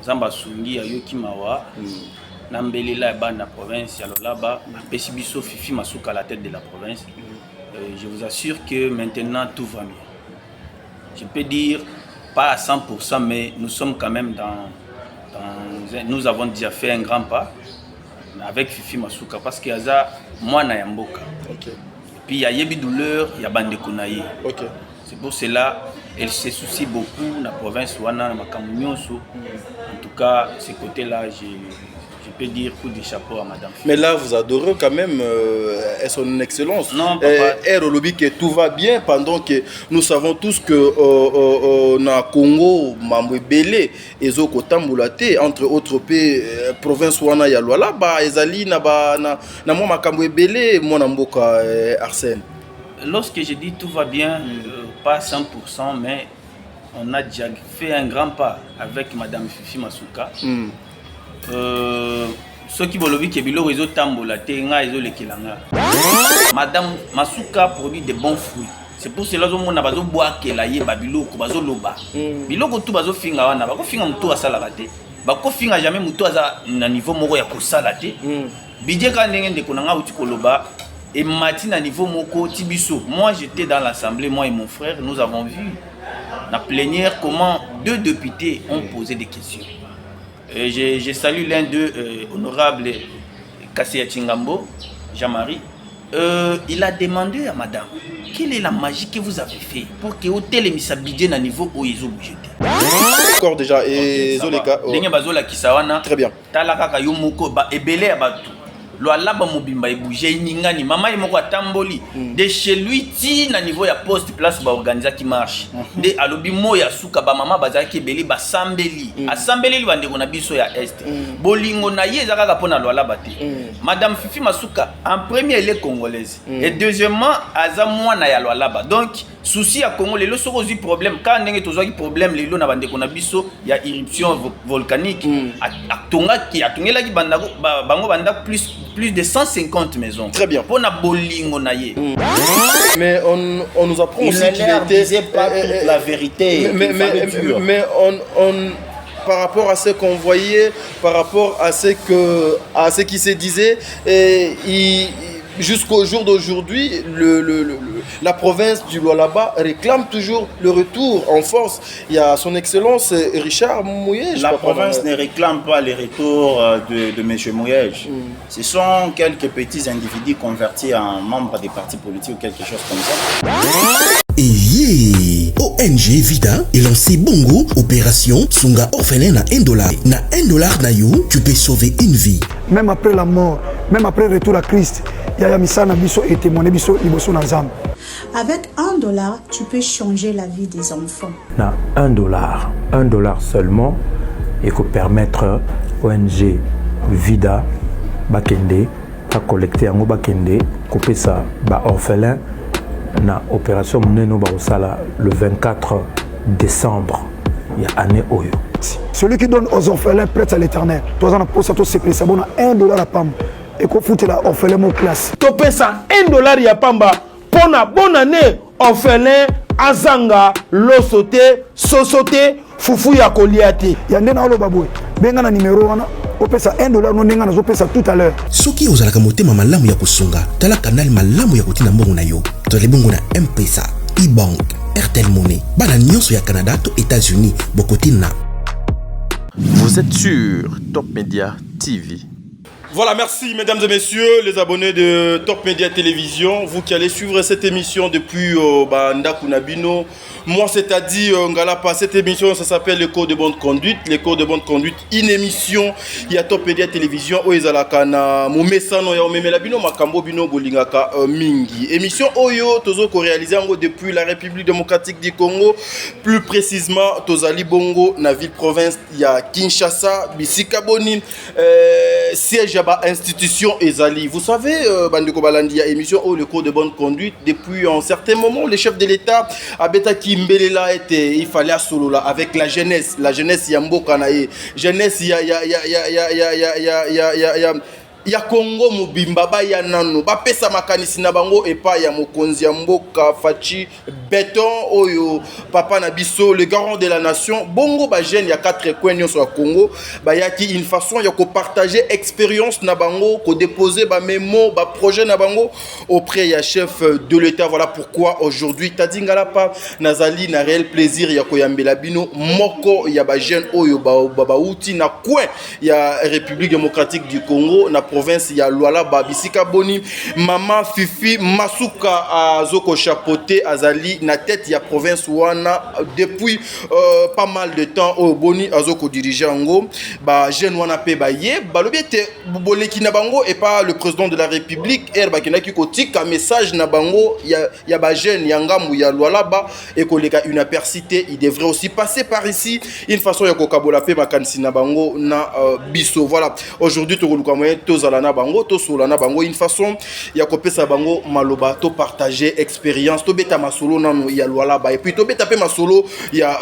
Zamba Sungi ya Yoki Mawa, Nambelela Bana province, Yalolaba, Pesi Bisso Fifi Masuka à la tête de la province. Je vous assure que maintenant tout va bien. Je peux dire pas à 100%, mais nous sommes quand même nous avons déjà fait un grand pas avec Fifi Masuka parce qu'il y a moi na Yamboka. Okay. Puis il y a Yebi Douleur, il y a Bande Konaye. Okay. C'est pour cela elle se soucie beaucoup de la province Wana, Makamunyoso. En tout cas, ce côté-là, je peux dire coup de chapeau à madame. Mais là, vous adorez quand même son excellence. Non, papa. Elle lobby que tout va bien pendant que nous savons tous que na Congo, Mamwe Belé, Ezo Kotambulate, entre autres pays, province Wana Yalwala, ba Ezali na moi Makamwe Belé, moi Namboka Arsène. Lorsque je dis tout va bien, pas 100%, mais on a déjà fait un grand pas avec madame Fifi Masuka. Ceux qui veulent que le réseau Tambola, Tenga, réseau Lekelanga. Madame Masuka produit de bons fruits. C'est pour cela que nous avons boire que la yé babilo ko bazo loba. Biloko tout bazo finga wana, bako finga muto asala kate. Bako finga jamais muto aza na niveau moko ya kosala te. Bidje ka ndenge ndeko nanga uti ko loba et matin à niveau moko tibiso. Moi j'étais dans l'assemblée, moi et mon frère, nous avons vu la plénière comment deux députés ont posé des questions. Je salue l'un d'eux, honorable Kassia Chingambo, Jean-Marie. Il a demandé à madame, quelle est la magie que vous avez fait pour que l'hôtel ait mis sa budget à niveau où ils ont bougé. D'accord déjà, et Zoleka. Très bien. Talaka Yomoko, Ebele Abatu. Loalaba mobimba ebouge ningani mama imoko atamboli de chez lui ti na niveau ya poste place ba organiser qui marche de alobi moya suka ba mama bazaki beli ba sambeli asambeli bandeko na biso ya est bolingo na ye ezaka pona loalaba te madame Fifi Masuka en premier elle est congolaise et deuxièmement aza mwana ya loalaba donc souci à Congo les soko zi problème quand ndenge tozwa ki problème lelo na bandeko na biso ya éruption volcanique atonga ki atongela ki bandako bango banda plus de 150 maisons. Très bien. Pour na bolingo na ye. Mais on nous apprend aussi qu'il était pas toute la vérité. Mais on par rapport à ce qu'on voyait, par rapport à ce qui se disait, jusqu'au jour d'aujourd'hui, la province du Lualaba réclame toujours le retour en force. Il y a son excellence Richard Mouyej. La province ne réclame pas le retour de M. Mouyej. Ce sont quelques petits individus convertis en membres des partis politiques ou quelque chose comme ça. Et ONG Vida est lancé Bongo, opération Sunga orphelin na $1. Na $1 na you, tu peux sauver une vie. Même après la mort, même après le retour à Christ, Yaya Misana Biso et témoigné Biso Liboso Nazam. Avec $1, tu peux changer la vie des enfants. Na $1 seulement, et que permettre ONG Vida Bakende à collecter en Bakende, couper ça ba orphelin na opération Mneno Baosala le 24 décembre. Il y a année Oyo. Celui qui donne aux orphelins prête à l'éternel. Toi, on a pour ça, tout c'est ça. On a $1 à Pam. Et qu'on fout la orphelin mon classe. Topé ça, $1 à Pamba. Pour la bonne année, orphelin, Azanga, Losote, Sosote, Foufou ya Koliate. Yandena Olo Baboué. Benga na numéro, on peut ça $1, non nenga na zo ça tout à l'heure. Soki ozalaka motema malamu ya kosunga, tala canal malamu ya kotina mbongo na yo. Tole bongo na M-Pesa, E-Bank, Airtel Money, bana nyonso ya Canada to États-Unis, bokotina. Vous êtes sur Top Media TV. Voilà, merci mesdames et messieurs, les abonnés de Top Media Télévision, vous qui allez suivre cette émission depuis Ndakunabino. Moi, c'est-à-dire, Ngalapa, cette émission, ça s'appelle Les cours de bonne conduite. Les cours de bonne conduite, une émission, il y a Top Media Télévision, Oezalakana, Moumesano, ya Omemelabino, Makambo, Bino, Bolingaka, Mingi. Émission Oyo, Tozo, réalisée depuis la République démocratique du Congo, plus précisément, Tozali Bongo, na ville-province, il y a Kinshasa, Bisikaboni, siège institution Ezali. Vous savez, Bandeko Balandi, il y a émission Le cours de bonne conduite. Depuis un certain moment, le chef de l'État, Abeta Kimbelela, il fallait solo là avec la jeunesse. La jeunesse, il y a Mboka nae. Jeunesse, il y a Congo Mobimba, ya nano. Ba pesa makanisi na bango et pas ya mokonzi ya Mboka Fachi béton oyo papa Nabiso le garant de la nation bongo ba jeune ya 4 coins nyonso ya Congo ba yaki une façon ya ko partager expérience na bango ko déposer ba mémo ba projet na bango auprès ya chef de l'État. Voilà pourquoi aujourd'hui tadingala pa nazali na réel plaisir ya ko yambela bino moko ya ba jeune oyo ba uti na coin ya République démocratique du Congo na province ya Lualaba bisika boni Maman Fifi Masuka azoko chapeauté azali na tête ya province wana depuis pas mal de temps au boni azoko diriger ngo ba jeune wana pe ba ye balobi te boleki na bango et pas le président de la République er bakinaki kotika message na bango ya ba jeune ya ngambu ya Lualaba et koleka une apercité il devrait aussi passer par ici une façon ya kokabola pe makanisi na bango na biso. Voilà aujourd'hui to koluka moyen tozala na bango to sola na bango une façon ya kopesa bango maloba to partager expérience to beta masolo nano ya Lualaba et puis to beta pe masolo ya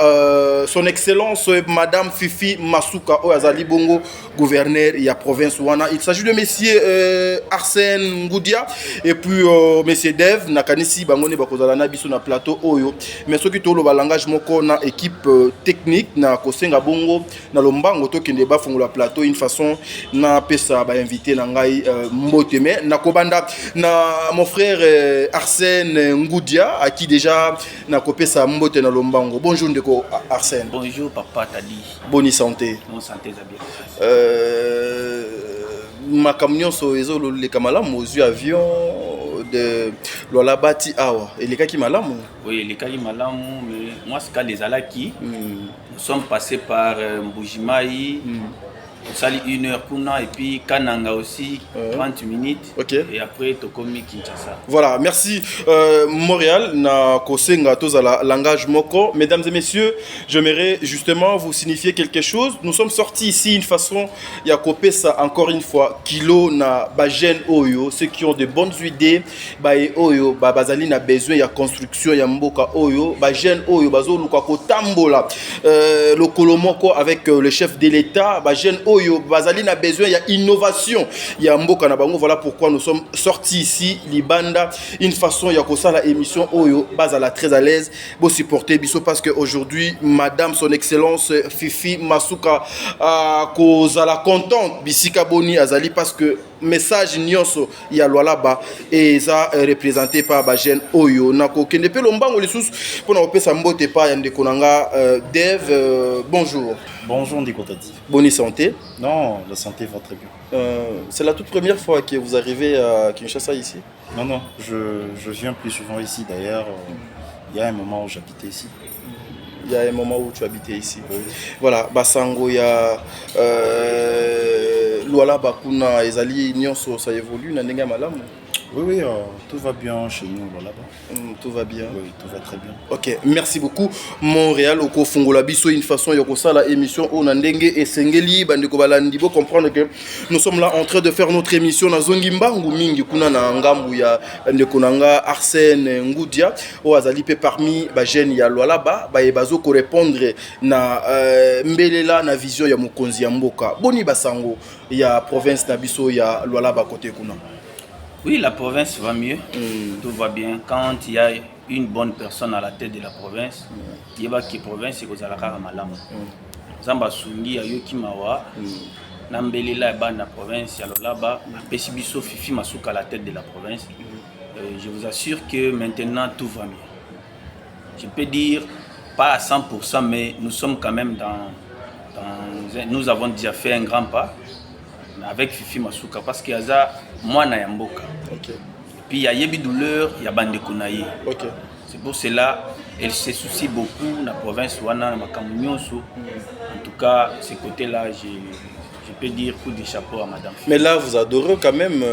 son excellence madame Fifi Masuka o azali bongo gouverneur ya province wana. Il s'agit de monsieur Arsène Ngoudia et puis monsieur Dev nakanisi bango ne bakozala na biso na plateau oyo mais soki to lo ba langage moko na équipe technique na kosenga bongo na lombango to kende ba fongola plateau une façon na pesa ba invité na ngai mboteme na kobanda na mon frère Arsène Ngoudia à qui déjà na kopesa mbote na lombango. Bonjour ndeko Arsène. Bonjour papa Tadi. Bonne santé. Bonne santé Zabia. Ma camion so ezolo le kamala mozu avion de Lualaba ti awa et les cas qui malamu. Oui, les cas qui malamu mais moi c'est cas les alaki. Nous sommes passés par Mbujimai. On sali 1 heure kuna et puis Kananga aussi 30 minutes. Ok. Et après Tokomi Kinshasa. Voilà, merci Montréal na kosenga tozala langage moko. Mesdames et messieurs, j'aimerais justement vous signifier quelque chose. Nous sommes sortis ici une façon ya kopesa encore une fois kilo na ba jeune oyo ceux qui ont de bonnes idées ba oyo ba bazali na besoin ya construction ya mboka oyo ba jeune oyo bazo luka ko tambola le kolomoko avec le chef de l'État ba jeune oyo bazali na besoin il y a innovation il y a mboka na bango. Voilà pourquoi nous sommes sortis ici libanda une façon ya kosala émission oyo bazala très à l'aise bo supporter biso parce que aujourd'hui madame son excellence Fifi Masuka kozala contente bisika boni azali parce que message nyonso ya Lualaba et ça représenté par ba jeune oyo nako kende pe lombango lisusu pona opesa mbote pa ya ndeko nanga Dev. Bonjour. Bonjour Ndeko Tadi. Bonne santé. Non, la santé va très bien. C'est la toute première fois que vous arrivez à Kinshasa ici? Non, je viens plus souvent ici d'ailleurs. Il y a un moment où j'habitais ici. Il y a un moment où tu habitais ici. Oui. Voilà, Basango, il y a Lualaba kuna ezali nyonso ça évolue na ndenge malamu. Oui, tout va bien chez nous là-bas. Tout va bien. Oui, tout va très bien. Ok, merci beaucoup. Montréal, au Fongola Biso, une façon, il y a la émission au Nandenge et Sengeli, Bandeko Balandi, pour comprendre que nous sommes là en train de faire notre émission dans Zongimba, ou Mingi, Kuna Ngambu, ya Ndekonanga, Arsène Ngoudia, au Azalipe parmi Bajen, ya Lualaba, Baebazo, ko répondre na Mbelela, na vision, ya Mukonzi Mboka. Boni Basango, ya province Nabiso, ya Lualaba côté Kuna. Oui, la province va mieux, tout va bien. Quand il y a une bonne personne à la tête de la province, il y a une province qui est à Malamu. Zamba Sungi, Ayoki Mawa, Nambelela, la province, Yalolaba, Pesibiso, Fifi Masuka à la tête de la province. Je vous assure que maintenant tout va mieux. Je peux dire, pas à 100%, mais nous sommes quand même nous avons déjà fait un grand pas avec Fifi Masuka parce qu'il y a moi na Yamboka. Okay. Puis il y a Yebi Douleur, il y a Bandekunaye. Okay. C'est pour cela elle se soucie beaucoup la province wana na Makamunyoso. En tout cas, ce côté-là, je peux dire coup de chapeau à madame. Mais là, vous adorez quand même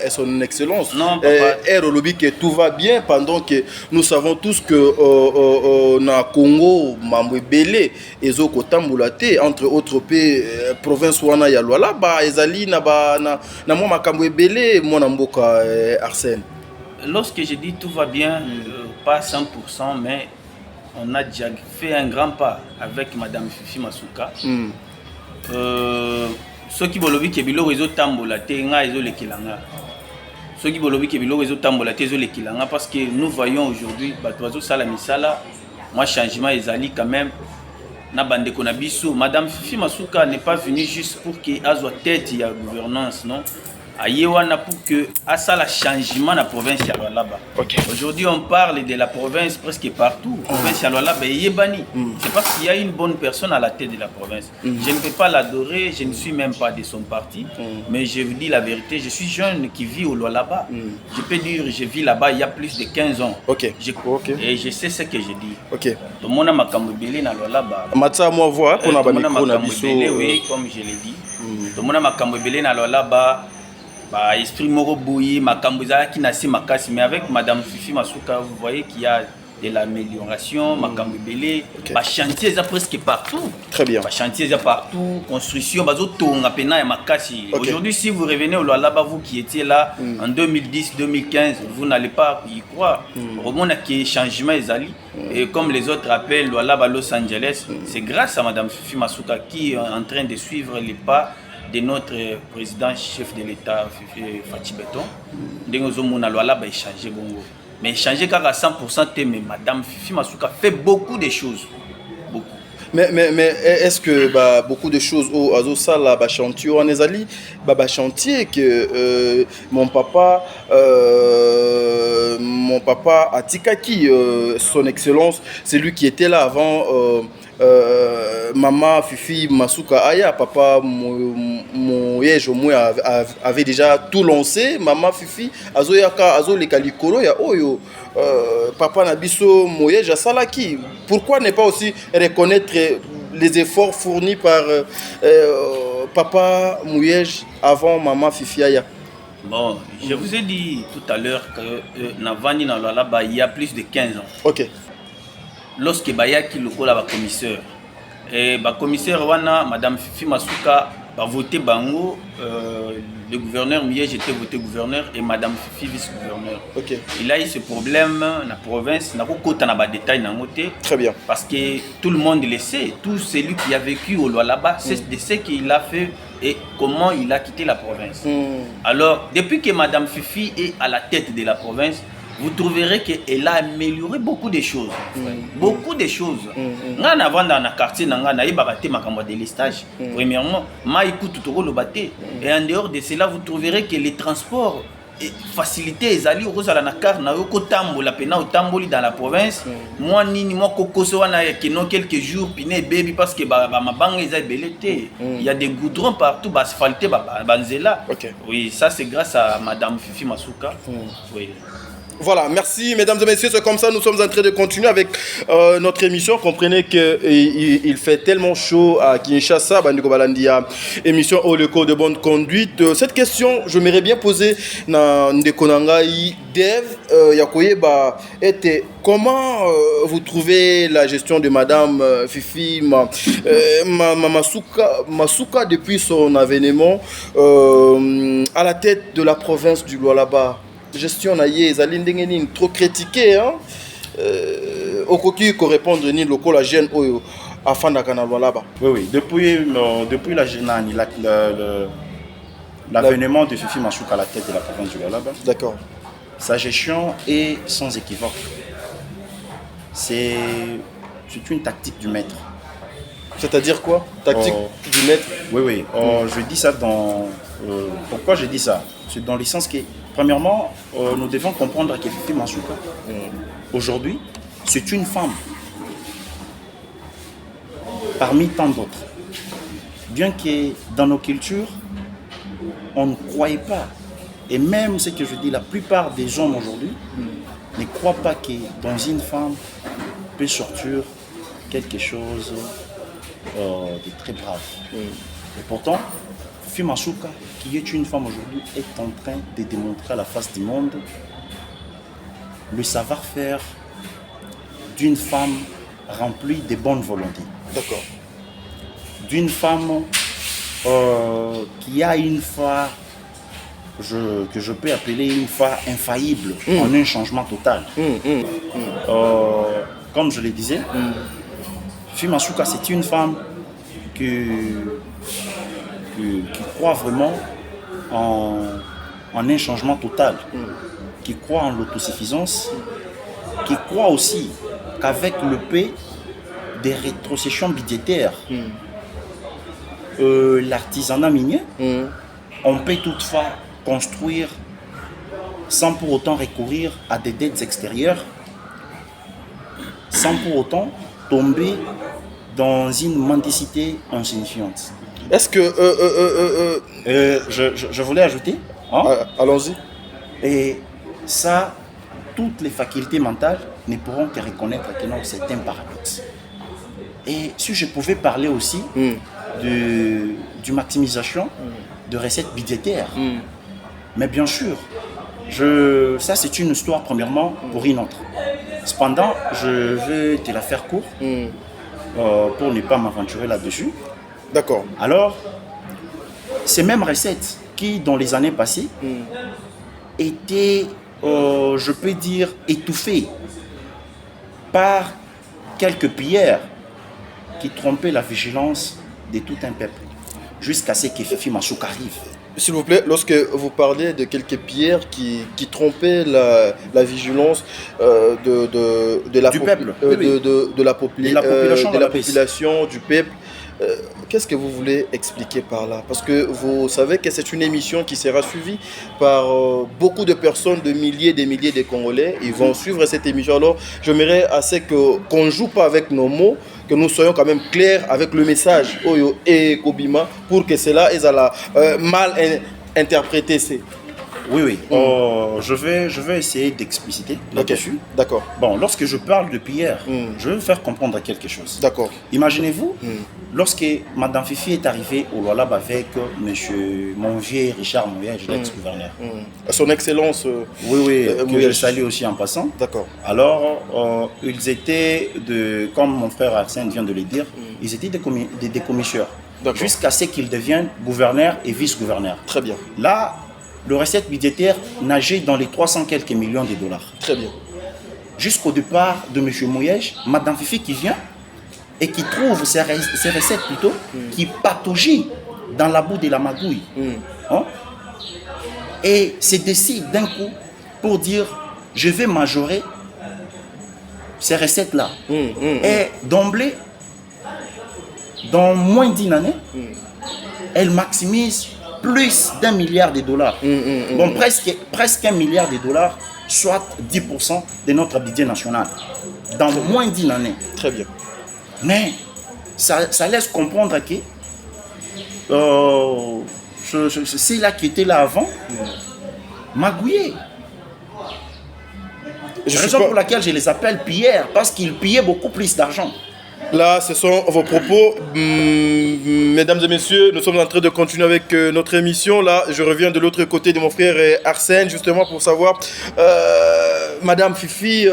son excellence. Non, papa. Au lobby que tout va bien pendant que nous savons tous que na Congo, Mambouébélé, et Zoko Tamboulate, entre autres pays, province wana ya Lualaba, Ezali, na moi Makambouébélé, mon Amboka Arsène. Lorsque je dis tout va bien, pas 100%, mais on a déjà fait un grand pas avec madame Fifi Masuka. Ceux qui veulent que bilo réseau tambola te nga ezo lekilanga ceux qui bolobi ke biloko ezotambola te ezolekilanga parce que nous voyons aujourd'hui bato bazosala misala moi changement ezali quand même na bandeko na biso. Madame Fifi Masuka n'est pas venue juste pour que azwa tête ya gouvernance, non. Ayewana pour que asala changement na province ya Lualaba. Okay. Aujourd'hui on parle de la province presque partout. Province ya Lualaba yebani. C'est parce qu'il y a une bonne personne à la tête de la province. Je ne peux pas l'adorer, je ne suis même pas de son parti, mais je vous dis la vérité, je suis jeune qui vit au Lualaba. Je peux dire je vis là-bas il y a plus de 15 ans. OK. Et je sais ce que je dis. OK. Tout le monde a makambo belé na Lualaba. Matsa moi voir pour na ba micro na biso. Oui, comme je l'ai dit. Tout le monde a makambo belé na Lualaba. Bah, esprit moro bouilli, makambo ezalaki na si makasi, mais avec Madame Fifi Masuka, vous voyez qu'il y a de l'amélioration, makambo belé, bah chantier est presque partout. Très bien. Bah chantier est partout, construction, bazo tonga pena ya makasi. Aujourd'hui, si vous revenez au Lualaba, vous qui étiez là en 2010-2015, vous n'allez pas y croire. Au moment qui changement ezali, et comme les autres appellent Lualaba Los Angeles, c'est grâce à Madame Fifi Masuka qui est en train de suivre les pas de notre président chef de l'État, Fatih Beton. Mais changer à 100%, mais Madame Fifi Masuka fait beaucoup de choses. Beaucoup. Mais est-ce que bah, beaucoup de choses au Azosa là chantier en Ezali chantier que mon papa Atikaki son excellence, c'est lui qui était là avant Maman Fifi Masuka Aya, papa Moyejo avait déjà tout lancé. Maman Fifi Azoyaka Azo le Kalikolo ya Oyo papa Nabiso Moyeja Salaki. Pourquoi ne pas aussi reconnaître les efforts fournis par papa Mouyej avant Maman Fifi Aya? Bon, je vous ai dit tout à l'heure que Navani dans Lualaba il y a plus de 15 ans. OK. Lorsque Bayaki lokola ba commissaire et ba commissaire wana Madame Fifi Masuka a voté bango, le gouverneur Miege était voté gouverneur et Madame Fifi vice-gouverneur. OK. Il a eu ce problème dans la province, na kokota na ba détail na ngoté. Très bien. Parce que tout le monde le sait, tout celui qui a vécu au Lualaba, c'est de ce qu'il a fait et comment il a quitté la province. Alors, depuis que Madame Fifi est à la tête de la province, vous trouverez qu'elle a amélioré beaucoup de choses. Beaucoup de choses. Nga avant dans le quartier, na ibarate makambo de listage. Premièrement, ma écoute tout le baté. Et en dehors de cela, vous trouverez que les transports facilité ezali okozala na car na yoko tambola pena otamboli dans la province. Moi nini moi kokoso wana keno quelques jours pine baby parce que ba mabanga eza belete. Il y a des goudrons partout, ba asphalté ba banzela. Oui, ça c'est grâce à Madame Fifi Masuka. Oui. Voilà, merci mesdames et messieurs, c'est comme ça nous sommes en train de continuer avec notre émission. Comprenez qu'il fait tellement chaud à Kinshasa, Bandiko Balandia, émission au le code de bonne conduite. Cette question, je m'aimerais bien poser dans Ndekonangai Dev Yakoyeba était comment vous trouvez la gestion de Madame Fifi Masuka depuis son avènement à la tête de la province du Lualaba? Gestion naïe zalindengeni trop critiqué hein okoki ko répondre ni loko la jeune oyo afin d'akana Lualaba. Oui depuis l'avènement de Fifi Masuka à la tête de la province du Lualaba. D'accord. Sa gestion est sans équivoque. C'est une tactique du maître. C'est-à-dire quoi? Tactique du maître? Oui. Je dis ça dans pourquoi je dis ça? C'est dans le sens que premièrement, nous devons comprendre que Fifi Masuka, aujourd'hui, c'est une femme parmi tant d'autres. Bien que dans nos cultures, on ne croyait pas, et même ce que je dis, la plupart des hommes aujourd'hui ne croient pas que dans une femme peut sortir quelque chose de très brave. Et pourtant, Fifi Masuka, qui est une femme aujourd'hui, est en train de démontrer à la face du monde le savoir-faire d'une femme remplie de bonne volonté. D'accord. D'une femme qui a une foi que je peux appeler une foi infaillible en un changement total. Comme je le disais, Fifi Masuka, c'est une femme qui croit vraiment en en un changement total, qui croit en l'autosuffisance, qui croit aussi qu'avec le paix des rétrocessions budgétaires, l'artisanat minier, on peut toutefois construire sans pour autant recourir à des dettes extérieures, sans pour autant tomber dans une mendicité insignifiante. Est-ce que... je voulais ajouter, allons-y. Et ça, toutes les facultés mentales ne pourront que reconnaître que non, c'est un paradoxe. Et si je pouvais parler aussi du maximisation de recettes budgétaires, mais bien sûr, ça c'est une histoire premièrement pour une autre. Cependant, je vais te la faire court pour ne pas m'aventurer là-dessus. D'accord. Alors, ces mêmes recettes qui, dans les années passées, étaient, je peux dire, étouffées par quelques prières qui trompaient la vigilance de tout un peuple, jusqu'à ce que Fifi Masouk arrive. S'il vous plaît, lorsque vous parlez de quelques pierres qui trompaient la vigilance de la population, du peuple, qu'est-ce que vous voulez expliquer par là? Parce que vous savez que c'est une émission qui sera suivie par beaucoup de personnes, de milliers de Congolais. Ils vont suivre cette émission. Alors, j'aimerais assez qu'on ne joue pas avec nos mots, que nous soyons quand même clairs avec le message Oyo et Kobima pour que cela est mal interprété. Oui. Je vais essayer d'expliciter là-dessus. D'accord. Bon, lorsque je parle de prière, je veux faire comprendre quelque chose. D'accord. Imaginez-vous, lorsque Madame Fifi est arrivée au Lualaba avec Monsieur Monvier Richard Mouyage, l'ex-gouverneur. Son Excellence. Que je salue aussi en passant. D'accord. Alors, ils étaient, comme mon frère Arsène vient de le dire, ils étaient des commissaires. Jusqu'à ce qu'ils deviennent gouverneurs et vice-gouverneurs. Très bien. Là, le recette budgétaire nageait dans les 300 quelques millions de dollars. Très bien. Jusqu'au départ de M. Mouyège, Madame Fifi qui vient et qui trouve ces recettes plutôt, qui pataugeait dans la boue de la magouille. Et se décide d'un coup pour dire, je vais majorer ces recettes-là. Et d'emblée, dans moins d'une année, elle maximise plus d'1 milliard de dollars. Bon, presque 1 milliard de dollars, soit 10% de notre budget national. Dans moins d'une année. Très bien. Mais ça laisse comprendre que ceux-là qui étaient là avant magouillaient. C'est la raison pour laquelle je les appelle pilleurs, parce qu'ils pillaient beaucoup plus d'argent. Là, ce sont vos propos. Mesdames et messieurs, nous sommes en train de continuer avec notre émission. Là, je reviens de l'autre côté de mon frère Arsène, justement pour savoir, Madame Fifi,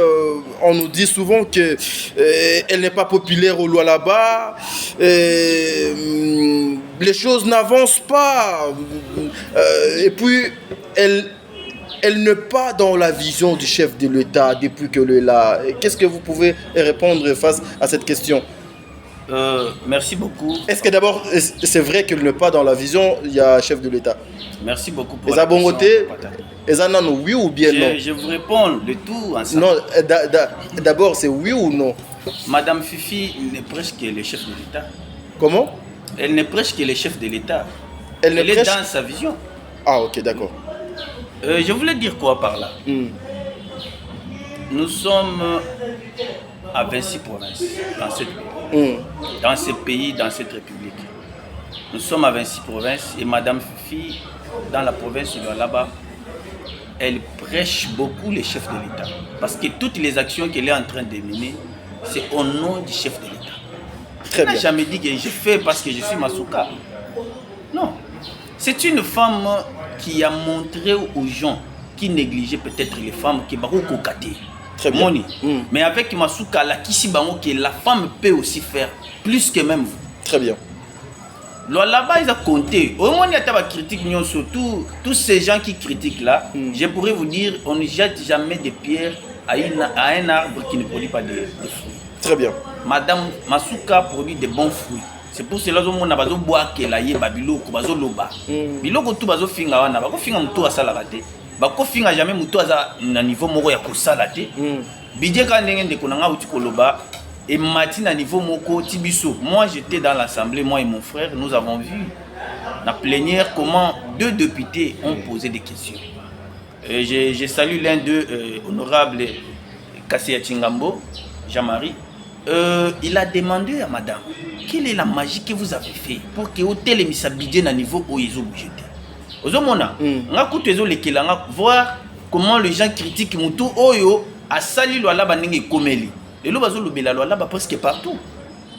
on nous dit souvent qu'elle n'est pas populaire au Lualaba. Les choses n'avancent pas. Et puis, elle n'est pas dans la vision du chef de l'État depuis qu'elle est là. Qu'est-ce que vous pouvez répondre face à cette question? Merci beaucoup. Est-ce que d'abord, c'est vrai qu'elle n'est pas dans la vision du chef de l'État? Merci beaucoup pour la question. Oui ou bien non? Je vous réponds le tout ensemble. Non, d'abord, c'est oui ou non? Madame Fifi n'est presque le chef de l'État. Comment? Elle n'est presque le chef de l'État. Elle est dans sa vision. Ah, ok, d'accord. Je voulais dire quoi par là? Nous sommes à 26 provinces dans ce pays, dans cette république. Nous sommes à 26 provinces et Madame Fifi, dans la province de Lualaba, elle prêche beaucoup les chefs de l'État. Parce que toutes les actions qu'elle est en train de mener, c'est au nom du chef de l'État. Elle n'a jamais dit que je fais parce que je suis Masouka. Non. C'est une femme qui a montré aux gens qui négligeaient peut-être les femmes qui sont kokate. Très bien. Mais avec Masouka, la femme peut aussi faire plus que même vous. Très bien. Là-bas, ils ont compté. Au moins, il y a des critiques, surtout tous ces gens qui critiquent là. Je pourrais vous dire, on ne jette jamais des pierres à un arbre qui ne produit pas de fruits. Très bien. Madame Masouka produit de bons fruits. C'est pour cela que on a besoin de boire que la yé babiloko bazo loba. Biloko tout bazo finga wana bako finga muto asala kate. Bako finga jamais muto aza na niveau moko ya kosala te. Bidje ka ndenge ndeko nanga uti koloba et mati na niveau moko tibiso. Moi j'étais dans l'assemblée, moi et mon frère, nous avons vu la plénière comment 2 députés ont posé des questions. Je salue l'un d'eux, honorable Kassia Chingambo, Jean-Marie. Il a demandé à madame, quelle est la magie que vous avez fait pour que l'hôtel ait mis sa budget à niveau où ils ont bougé. Ozomona, on a coupé les kelanga voir comment les gens critiquent Moutou Oyo a sali lo la baningi komeli. Et là bazo lo bela lo la presque partout.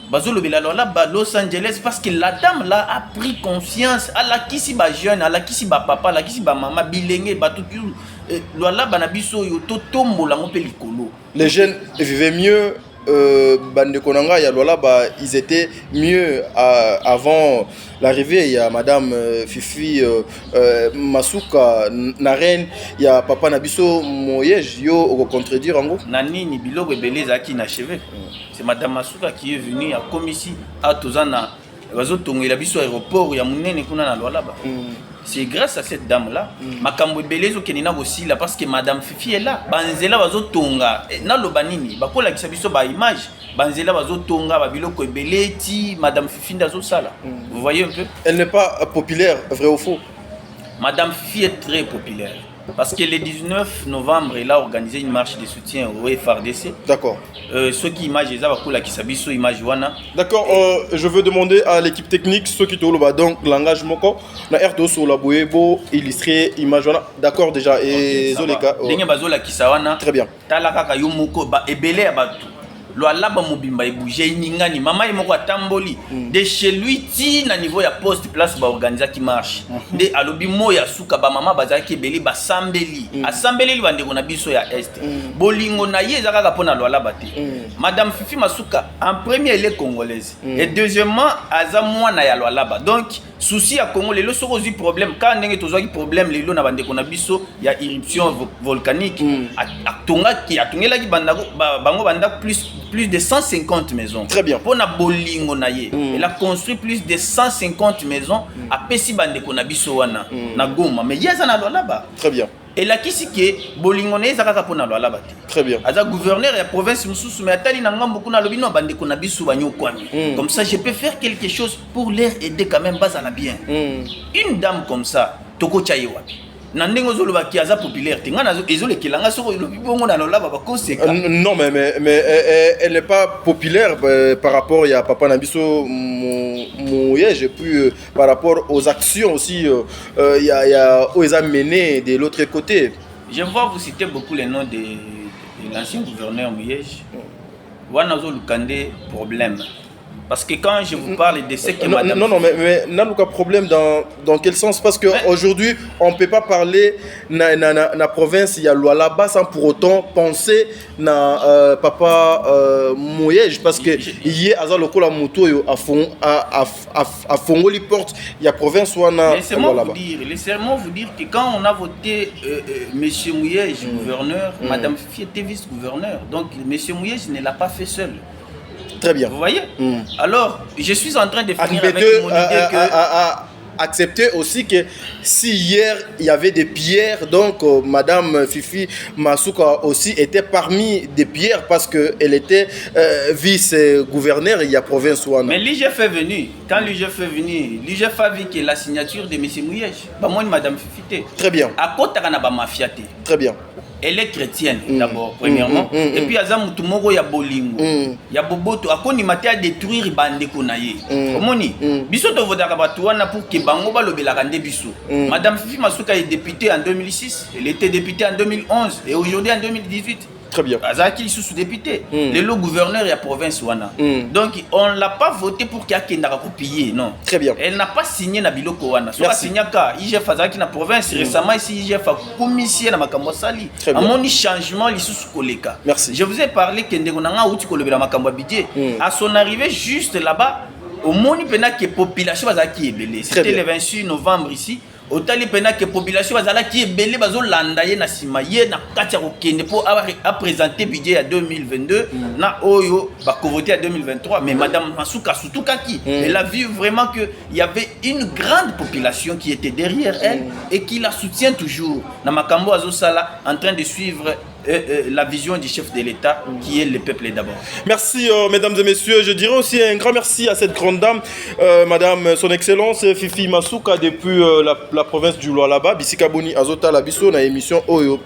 Bazo lo bela lo la Los Angeles parce que la dame là a pris conscience à la kisi ba jeune, à la kisi ba papa, à la kisi ba maman bilenge ba tout lo la banabiso yo to tombo la ngopé likolo. Les jeunes vivaient mieux. Bande Konanga, ils étaient mieux avant l'arrivée. Il y a Madame Fifi Masuka Naren, il y a Papa Nabiso Moyej, yo au contredire en gros. Nani ni biloko beleza qui n'achevé. C'est Madame Masuka qui est venue à commissi à Tozana. Bazotongo il a biso aéroport ya munene kuna na Lualaba. C'est grâce à cette dame là, makambo belezo kenina aussi là parce que Madame Fifi est là. Banzela bazotonga na lobanini, bakola kisabiso ba image. Banzela bazotonga ba biloko beleti, Madame Fifi ndazo sala. Vous voyez un peu? Elle n'est pas populaire, vrai ou faux? Madame Fifi est très populaire. Parce que le 19 novembre, elle a organisé une marche de soutien au FRDC. D'accord. Ceux qui imagent les avakola qui s'habillent image wana. D'accord. Je veux demander à l'équipe technique ceux qui te le donc langage moko na RTO sur la boyebo illustrer image wana. D'accord déjà et zoleka. Denye bazola ki sawana. Très bien. Tala kaka yo moko ba ebele abatu. Lo alaba mobimba ebouge ningani mama moko atamboli de chez lui ti na niveau ya poste place ba organiser qui marche de alobi moya suka ba mama bazaki ebele ba sambeli asambeli bandeko na biso ya est bolingo na ye ezaka pona lo alaba te Madame Fifi Masuka en premier elle est congolaise et deuxièmement aza mwana ya lo alaba donc souci à Congo les soko zi problème quand ndenge tozwa ki problème lelo na bandeko na biso ya éruption volcanique atonga ki atongela ki bandako bango bandako plus de 150 maisons. Très bien. Pour na bolingo na ye, elle a construit plus de 150 maisons à Pesi bandeko na biso wana na Goma. Mais yeza na lo là-bas. Très bien. Et la kisi ke bolingo na ezaka pona lo là-bas. Très bien. Aza gouverneur ya province mususu mais atali na ngambo kuna lobi no bandeko na biso banyokwami. Comme ça je peux faire quelque chose pour leur aider quand même bas à la bien. Une dame comme ça, toko chaye wapi. Nandengo zoloba ki aza populaire te ngana ezole kelanga soko lobi bongo na lola ba konseka. Non mais elle n'est pas populaire par rapport à Papa Nabiso Mouyej et puis par rapport aux actions aussi il y a aux menées de l'autre côté. Je vois vous citer beaucoup les noms de l'ancien gouverneur Mouyej. Wana zo lukande problème. Parce que quand je vous parle de ce que madame... Non, mais n'a pas problème dans quel sens? Parce qu'aujourd'hui, on ne peut pas parler na province, il y a loi là-bas sans pour autant penser na Papa Mouyej. Parce que il y a un local à Moutou à fond, il porte, il y a province où on a... Laissez-moi vous dire que quand on a voté M. Mouyej, gouverneur, madame Fifi était vice-gouverneur. Donc M. Mouyej ne l'a pas fait seul. Très bien. Vous voyez Alors, je suis en train de finir avec mon idée que... Accepter aussi que si hier il y avait des pierres, donc Madame Fifi Masuka aussi était parmi des pierres parce qu'elle était vice-gouverneur il y a province Ouana. Mais l'IGF est venu. Quand l'IGF est venu, l'IGF a vu que la signature de M. Mouyej, moi Madame Fifi. Très bien. À côté de la mafia. Très bien. Elle est chrétienne d'abord, premièrement. Et puis, il y a Moutumoro, il y a Bolingo. Il y a Boboto. Il y a détruire Bandeko Naye. Komoni. Biso to vodaka batuana pour que Bango ba lobela kande biso. Madame Fifi Masuka est députée en 2006. Elle était députée en 2011 et aujourd'hui en 2018. Très bien. Azaki sous-député. Le gouverneur de la province Wana. Donc, on ne l'a pas voté pour qu'il y ait un copier, non. Très bien. Elle n'a pas signé na biloko Wana. So signé ka IGF Azaki na province récemment ici IGF a commissionné na makambo sali. À mon changement li sous koleka. Merci. Je vous ai parlé que ndengonanga outi kolobela makambo budget. À son arrivée juste là-bas, au moni pena que population Azaki ebele. C'était le 26 novembre ici. otali pena que population bazala qui ebele bazolanda ye na sima ye na kati ya kokende po a présenter budget ya 2022 na oyo bakovoté à 2023 mais madame Masuka Sutukaki elle a vu vraiment que il y avait une grande population qui était derrière elle et qui la soutient toujours na makambo azosala en train de suivre la vision du chef de l'État qui est le peuple d'abord. Merci mesdames et messieurs, je dirais aussi un grand merci à cette grande dame, madame son excellence Fifi Masuka depuis la province du Lualaba, Bisika Boni Azota Labiso na émission Oyo.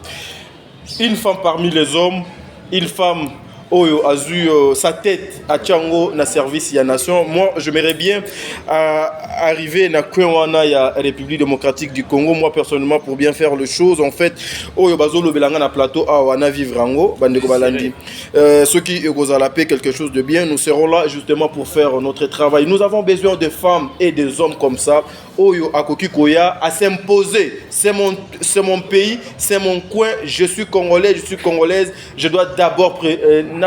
Une femme parmi les hommes, une femme Oyo a eu sa tête à Tchango na service ya nation. Moi, j'aimerais bien arriver na Kwenwana ya République démocratique du Congo. Moi personnellement, pour bien faire les choses, en fait, Oyo bazolo belanga na plateau a wana vivre ango bandeko balandi. Ceux qui gozala paix quelque chose de bien, nous serons là justement pour faire notre travail. Nous avons besoin de femmes et des hommes comme ça. Oyo Akoki Koya à s'imposer. C'est mon pays, c'est mon coin. Je suis congolais, je suis congolaise. Je dois d'abord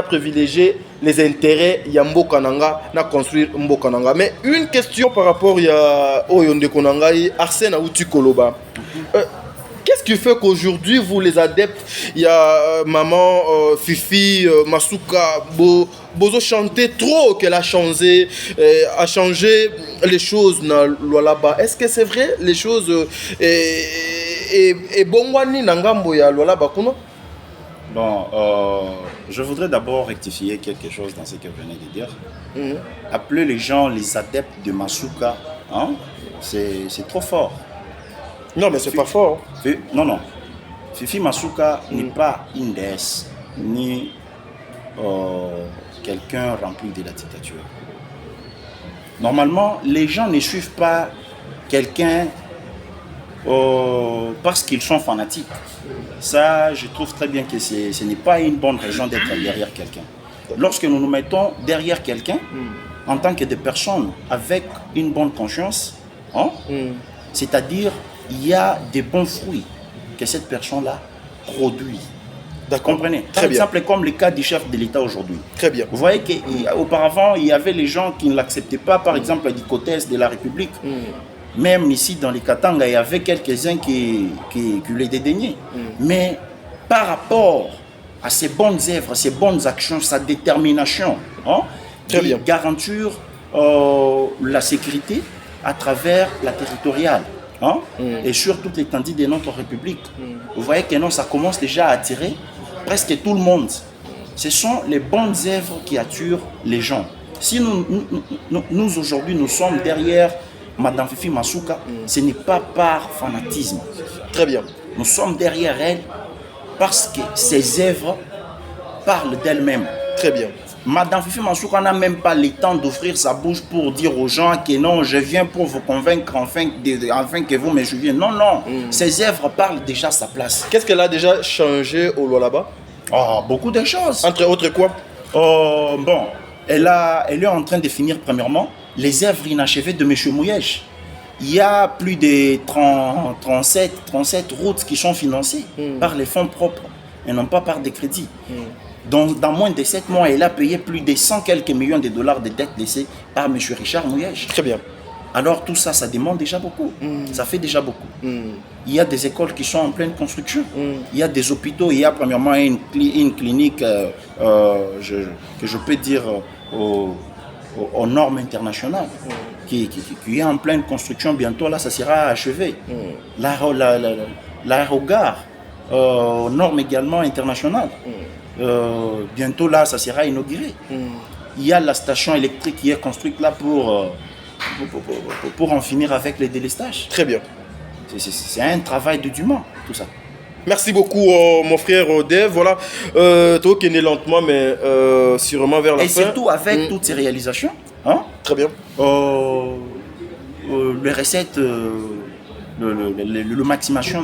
privilégier les intérêts ya Mbokananga, na construire Mbokananga. Mais une question par rapport à Oyo Ndekonangai, Arsène Aouti Koloba. Qu'est-ce qui fait qu'aujourd'hui, vous les adeptes, il y a maman, Fifi, Masuka, Bozo chanter trop qu'elle a changé les choses dans Lualaba. Est-ce que c'est vrai les choses et bongwani nangambo ya Lualaba kuno? Bon, je voudrais d'abord rectifier quelque chose dans ce que vous venez de dire. Appeler les gens les adeptes de Masuka, hein, c'est trop fort. Non, mais c'est pas fort. Non. Fifi Masuka n'est pas une déesse, ni quelqu'un rempli de la dictature. Normalement, les gens ne suivent pas quelqu'un parce qu'ils sont fanatiques. Ça, je trouve très bien que ce n'est pas une bonne raison d'être derrière quelqu'un. Lorsque nous nous mettons derrière quelqu'un, en tant que des personnes avec une bonne conscience, hein, c'est-à-dire il y a des bons fruits que cette personne-là produit. D'accord. Comprenez? Par exemple, comme le cas du chef de l'État aujourd'hui. Très bien. Vous voyez qu'auparavant, il y avait les gens qui ne l'acceptaient pas, par exemple, du côté de la République. Même ici, dans les Katanga, il y avait quelques-uns qui les dédaignaient. Mais par rapport à ses bonnes œuvres, ses bonnes actions, sa détermination, hein, de garantir la sécurité à travers la territoriale. Hein? Et sur toute l'étendue de notre République. Vous voyez que non, ça commence déjà à attirer presque tout le monde. Ce sont les bonnes œuvres qui attirent les gens. Si nous aujourd'hui, nous sommes derrière Madame Fifi Masuka, ce n'est pas par fanatisme. Très bien. Nous sommes derrière elle parce que ses œuvres parlent d'elle-même. Très bien. Madame Fifi Masuka n'a même pas le temps d'ouvrir sa bouche pour dire aux gens que non, je viens pour vous convaincre afin que vous me suiviez. Non. Ses œuvres parlent déjà à sa place. Qu'est-ce qu'elle a déjà changé au Lualaba? Beaucoup de choses. Entre autres quoi? Bon, elle est en train de finir premièrement les œuvres inachevées de M. Mouyej. Il y a plus de 37 routes qui sont financées par les fonds propres et non pas par des crédits. Dans moins de 7 mois, elle a payé plus de 100 quelques millions de dollars de dettes laissées par M. Richard Mouyej. Très bien. Alors tout ça, ça demande déjà beaucoup. Ça fait déjà beaucoup. Il y a des écoles qui sont en pleine construction. Il y a des hôpitaux. Il y a premièrement une clinique que je peux dire aux normes internationales qui est en pleine construction. Bientôt, là, ça sera achevé. L'aérogare aux normes également internationales. Bientôt là, ça sera inauguré. Il y a la station électrique qui est construite là pour en finir avec les délestages. Très bien. C'est un travail de Dumas, tout ça. Merci beaucoup, mon frère Dev. Voilà, toi qui es né lentement, mais sûrement vers la fin. Et surtout avec toutes ces réalisations. Hein? Très bien. Les recettes. Les maximisations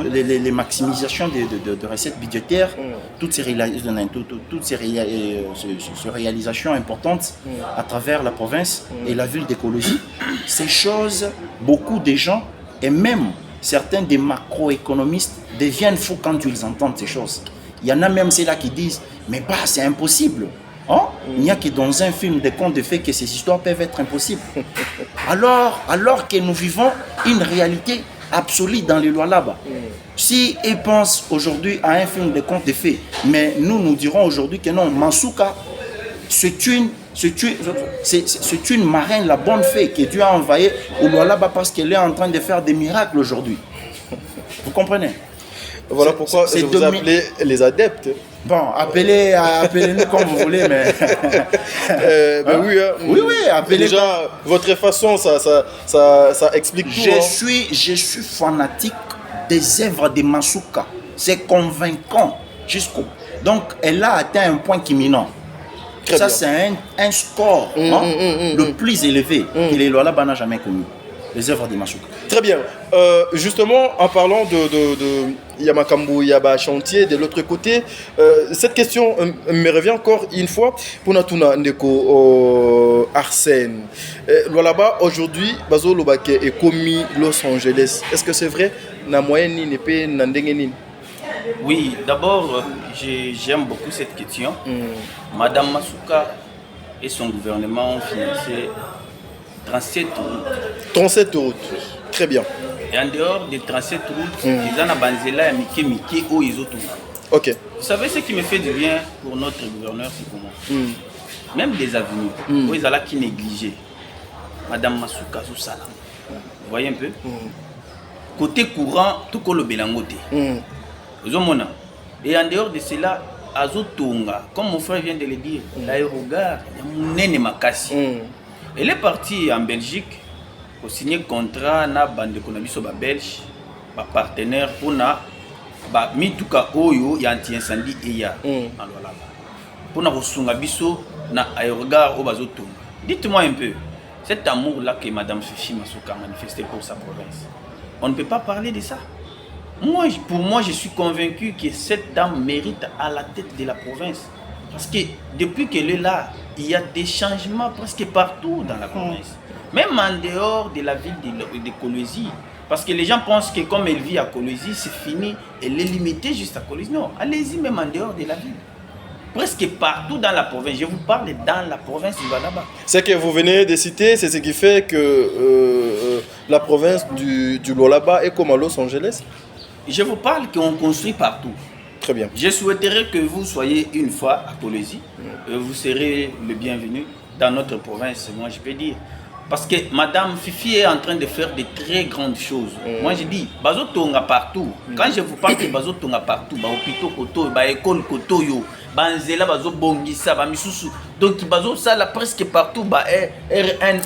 de recettes budgétaires, toutes ces réalisations importantes à travers la province et la ville d'écologie, ces choses, beaucoup de gens et même certains des macroéconomistes deviennent fous quand ils entendent ces choses. Il y en a même ceux-là qui disent mais c'est impossible. Hein? Il n'y a que dans un film de contes de fées que ces histoires peuvent être impossibles. Alors que nous vivons une réalité absolue dans les lois là-bas. Si ils pensent aujourd'hui à un film de contes de fées, mais nous dirons aujourd'hui que non, Masuka, c'est une marraine, la bonne fée que Dieu a envoyée au Lualaba parce qu'elle est en train de faire des miracles aujourd'hui. Vous comprenez? Voilà pourquoi je vous appelez les adeptes. Bon, appelez-nous comme vous voulez, mais... ben oui, hein. Oui, appelez. Déjà, votre façon, ça explique tout. Je suis fanatique des œuvres de Masuka. C'est convaincant jusqu'au... Donc, elle a atteint un point culminant. Ça, c'est un score le plus élevé que les Lualaba n'a jamais connu. Les œuvres de Masuka. Très bien. Justement, en parlant de Yamakambu, Yaba chantier, de l'autre côté, cette question me revient encore une fois pour Natuna Ndeko Arsène. Lualaba, aujourd'hui, Bazo Lobake est commis Los Angeles. Est-ce que c'est vrai? Na moyenne ni nepe nandengenin. Oui, d'abord, j'aime beaucoup cette question. Madame Masuka et son gouvernement ont financé 37 routes. 37 routes, très bien. Et en dehors des 37 routes, ils en ont banzela et Mike où ils ont tout. Ok. Vous savez ce qui me fait du bien pour notre gouverneur, c'est comment même des avenues, où ils allaient qui négligeaient. Madame Masuka sous salam. Vous voyez un peu côté courant, tout comme le Belangote. Et en dehors de cela, Azotonga, comme mon frère vient de le dire, l'aérogare, il y a Makassi. Elle est partie en Belgique pour signer un contrat na bande de belge, partenaire pour na mituka oyo ya anti-incendie et ya pour na kosunga biso na aérogare au Bazotonga. Dites-moi un peu, cet amour-là que Madame Fifi Masuka a manifesté pour sa province, on ne peut pas parler de ça. Pour moi, je suis convaincu que cette dame mérite à la tête de la province. Parce que depuis qu'elle est là, il y a des changements presque partout dans la province. Même en dehors de la ville de Kolwezi. Parce que les gens pensent que comme elle vit à Kolwezi, c'est fini. Elle est limitée juste à Kolwezi. Non, allez-y même en dehors de la ville. Presque partout dans la province. Je vous parle dans la province du Lualaba. Ce que vous venez de citer, c'est ce qui fait que la province du Lualaba est comme à Los Angeles. Je vous parle qu'on construit partout. Très bien. Je souhaiterais que vous soyez une fois à Kolwezi. Vous serez le bienvenu dans notre province, moi je peux dire. Parce que Madame Fifi est en train de faire de très grandes choses. Moi je dis, Bazo Tonga partout. Quand je vous parle de Bazo Tonga partout, hôpital Koto, école Koto yo, Banzela Bazo Bongisa, Misusu. Donc Bazo ça là presque partout, RN1,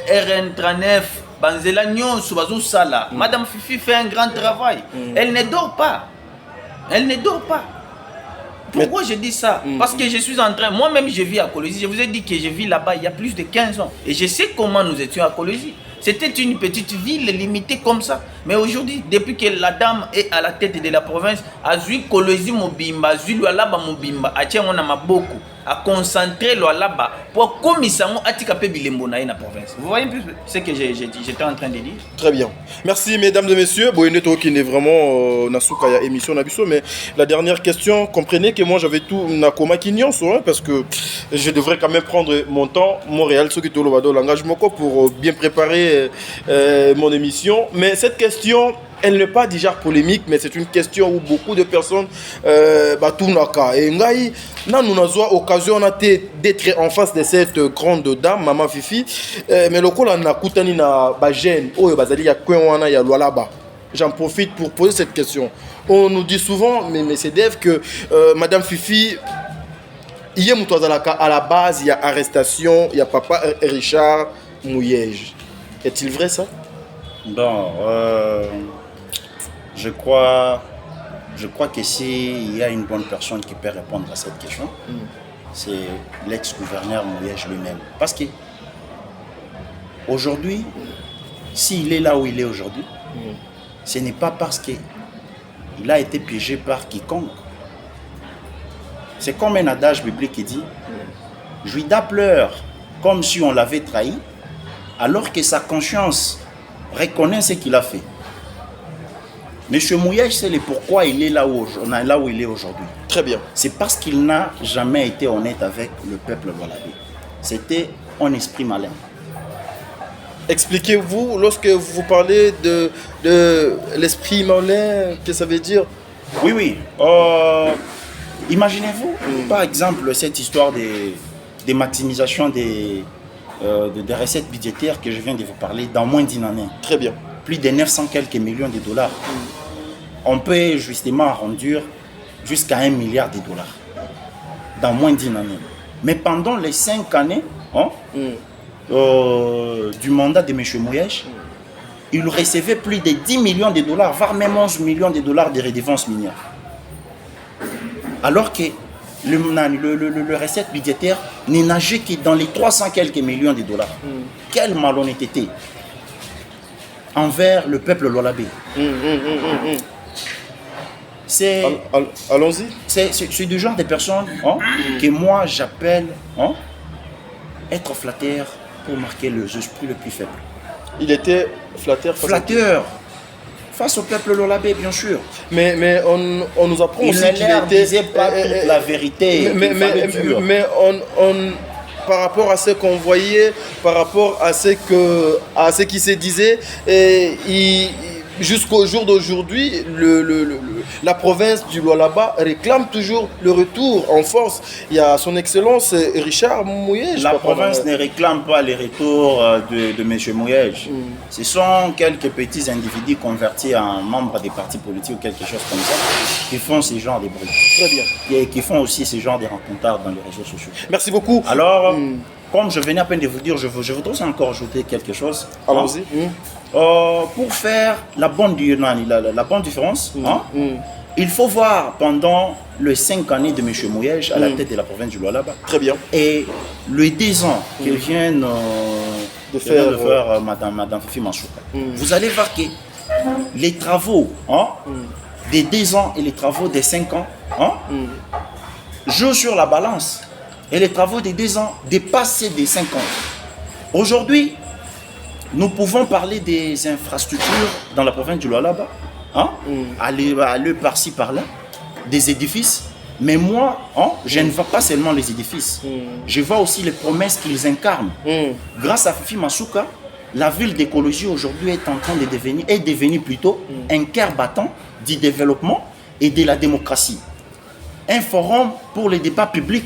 RN39. Banzela Nyonso Bazo Sala. Madame Fifi fait un grand travail. Elle ne dort pas. Elle ne dort pas. Pourquoi je dis ça? Parce que je suis en train, moi-même je vis à Kolwezi. Je vous ai dit que je vis là-bas il y a plus de 15 ans. Et je sais comment nous étions à Kolwezi. C'était une petite ville limitée comme ça. Mais aujourd'hui, depuis que la dame est à la tête de la province, Azui Kolwezi Mobimba, Azui Lualaba Mobimba, Atiamona Maboko, à concentrer Lualaba pour commissaire Atikape Bilembo na province. Vous voyez un peu ce que j'étais en train de dire? Très bien. Merci mesdames et messieurs. Boyene qui n'est vraiment Nasuka ya émission Nabiso, mais la dernière question, comprenez que moi j'avais tout Nakoma Kinyon parce que je devrais quand même prendre mon temps, Montréal, ceux qui te le l'engagement pour bien préparer mon émission. Mais cette question, elle n'est pas déjà polémique, mais c'est une question où beaucoup de personnes batunaka. Et ngai, nous avons occasion d'être en face de cette grande dame, Maman Fifi. Mais le coup là, na kutani na bajen, oh bazali ya kwenwana ya Lualaba. J'en profite pour poser cette question. On nous dit souvent, mais c'est Dev, que Madame Fifi, hier à la base, il y a arrestation, il y a Papa Richard Mouyej. Est-il vrai ça? Bon, je crois que s'il y a une bonne personne qui peut répondre à cette question, c'est l'ex-gouverneur Mouyej lui-même. Parce que aujourd'hui, s'il est là où il est aujourd'hui, ce n'est pas parce qu'il a été piégé par quiconque. C'est comme un adage biblique qui dit « Judas pleure comme si on l'avait trahi, alors que sa conscience reconnaît ce qu'il a fait. » Monsieur Mouyej, c'est le pourquoi il est là où il est aujourd'hui. Très bien. C'est parce qu'il n'a jamais été honnête avec le peuple lualabé. C'était un esprit malin. Expliquez-vous, lorsque vous parlez de l'esprit malin, qu'est-ce que ça veut dire? Oui, oui. Imaginez-vous, par exemple, cette histoire des maximisations des recettes budgétaires que je viens de vous parler dans moins d'une année. Très bien. Plus de 900 quelques millions de dollars. On peut justement arrondir jusqu'à 1 milliard de dollars dans moins d'une année. Mais pendant les 5 années du mandat de M. Mouyej, il recevait plus de 10 millions de dollars, voire même 11 millions de dollars de redevances minières. Alors que le recette budgétaire n'est nagé que dans les 300 quelques millions de dollars. Quelle malhonnêteté envers le peuple Lolabé. Allons-y. C'est du genre de personnes que moi j'appelle être flatteur pour marquer les esprits les plus faibles. Il était flatteur. Flatteur face au peuple Lolabé, bien sûr. Mais on nous apprend aussi qu'il ne disait pas toute la vérité. Mais par rapport à ce qu'on voyait, par rapport à ce qui se disait, jusqu'au jour d'aujourd'hui, la province du Lualaba réclame toujours le retour en force. Il y a son excellence Richard Mouyej. La province ne réclame pas le retour de M. Mouyej. Ce sont quelques petits individus convertis en membres des partis politiques ou quelque chose comme ça qui font ce genre de bruit. Très bien. Et qui font aussi ce genre de rencontres dans les réseaux sociaux. Merci beaucoup. Alors, comme je venais à peine de vous dire, je voudrais encore ajouter quelque chose. Allons-y. Pour faire la bonne différence, il faut voir pendant les 5 années de M. Mouyej à la tête de la province du Lualaba. Très bien. Et les 10 ans que viennent de faire Madame Fifi Mansouka. Vous allez voir que les travaux des 10 ans et les travaux des 5 ans jouent sur la balance. Et les travaux des 10 ans dépassent ceux des 5 ans. Aujourd'hui, nous pouvons parler des infrastructures dans la province du Lualaba, aller par-ci, par-là, des édifices. Mais moi, je ne vois pas seulement les édifices. Je vois aussi les promesses qu'ils incarnent. Grâce à Fifi Mansouka, la ville d'écologie aujourd'hui est en train de devenir plutôt un cœur battant du développement et de la démocratie. Un forum pour les débats publics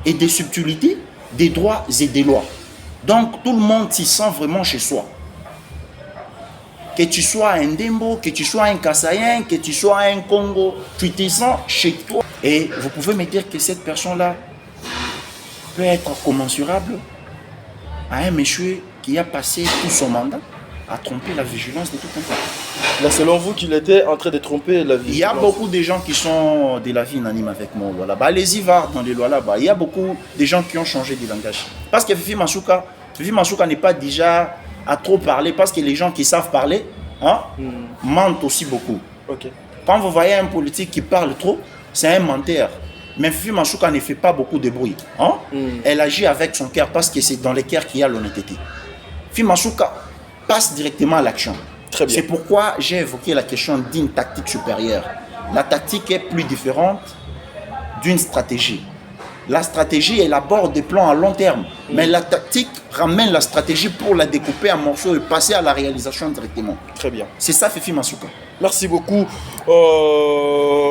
et des subtilités, des droits et des lois. Donc tout le monde s'y sent vraiment chez soi. Que tu sois un Dembo, que tu sois un Kassayen, que tu sois un Congo, tu te sens chez toi. Et vous pouvez me dire que cette personne-là peut être commensurable à un monsieur qui a passé tout son mandat à tromper la vigilance de tout un peuple. Là, selon vous, qu'il était en train de tromper la vigilance? Il y a beaucoup de gens qui sont de la vie unanime avec moi. Voilà. Allez-y voir dans les lois là-bas. Il y a beaucoup de gens qui ont changé de langage. Parce que Fifi Mansouka n'est pas déjà à trop parler, parce que les gens qui savent parler mentent aussi beaucoup. Okay. Quand vous voyez un politique qui parle trop, c'est un menteur. Mais Fifi Mansouka ne fait pas beaucoup de bruit. Elle agit avec son cœur parce que c'est dans le cœur qu'il y a l'honnêteté. Fifi Mansouka passe directement à l'action. C'est pourquoi j'ai évoqué la question d'une tactique supérieure. La tactique est plus différente d'une stratégie. La stratégie élabore des plans à long terme, mais la tactique ramène la stratégie pour la découper en morceaux et passer à la réalisation directement. Très bien. C'est ça, Fifi Mansouka. Merci beaucoup.